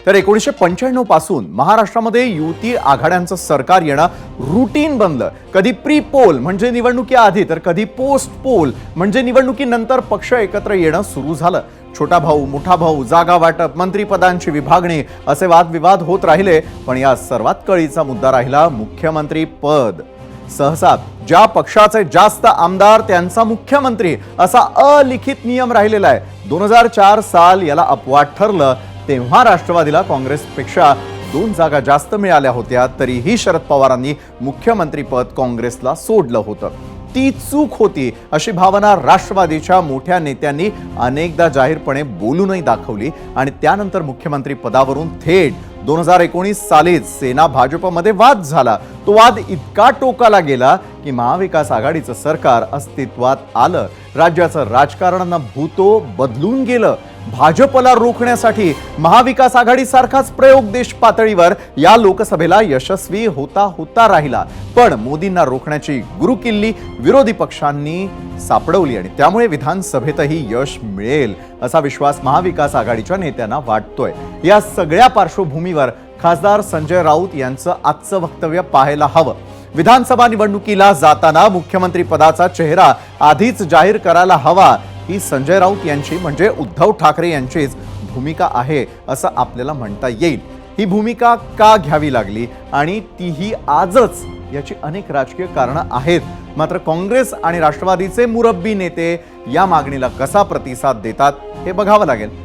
तर 1995 पासून महाराष्ट्रामध्ये युती आघाड्यांचं सरकार येणं रुटीन बनलं। कधी प्री पोल म्हणजे निवडणुकीआधी, तर कधी पोस्ट पोल म्हणजे निवडणुकीनंतर पक्ष एकत्र येणं सुरू झालं। छोटा भाऊ, मोठा भाऊ, जागा वाटप, मंत्रिपदांची विभागणी असे वादविवाद होत राहिले, पण या सर्वात कळीचा मुद्दा राहिला मुख्यमंत्री पद। सहसा ज्या पक्षाचे जास्त आमदार त्यांचा मुख्यमंत्री असा अलिखित नियम राहिलेला आहे। 2004 साल याला अपवाद ठरलं, तेव्हा राष्ट्रवादीला काँग्रेसपेक्षा 2 जागा जास्त मिळाल्या होत्या, तरीही शरद पवारांनी मुख्यमंत्रीपद काँग्रेसला सोडलं होतं। ती चूक होती अशी भावना राष्ट्रवादीच्या मोठ्या नेत्यांनी अनेकदा जाहीरपणे बोलूनही दाखवली आणि त्यानंतर मुख्यमंत्री पदावरून थेट 2019 सालीच सेना भाजपमध्ये वाद झाला। तो वाद इतका टोकाला गेला की महाविकास आघाडीचं सरकार अस्तित्वात आलं। राज्याचं राजकारण भूतो बदलून गेलं। भाजपला रोखण्यासाठी महाविकास आघाडी सारखाच प्रयोग देश पातळीवर या लोकसभेला यशस्वी होता राहिला, पण मोदींना रोखण्याची गुरुकिल्ली विरोधी पक्षांनी सापडवली आणि त्यामुळे विधानसभेतही यश मिळेल असा विश्वास महाविकास आघाडीच्या नेत्यांना वाटतोय। या सगळ्या पार्श्वभूमीवर खासदार संजय राऊत यांचं आजचं वक्तव्य पाहायला हवं। विधानसभा निवडणुकीला जाताना मुख्यमंत्री पदाचा चेहरा आधीच जाहीर करायला हवा, ही संजय राऊत यांची म्हणजे उद्धव ठाकरे यांचीच भूमिका आहे असं आपल्याला म्हणता येईल। ही भूमिका का घ्यावी लागली आणि तीही आजच, याची अनेक राजकीय कारणं आहेत। मात्र काँग्रेस आणि राष्ट्रवादीचे मुरब्बी नेते या मागणीला कसा प्रतिसाद देतात हे बघावं लागेल।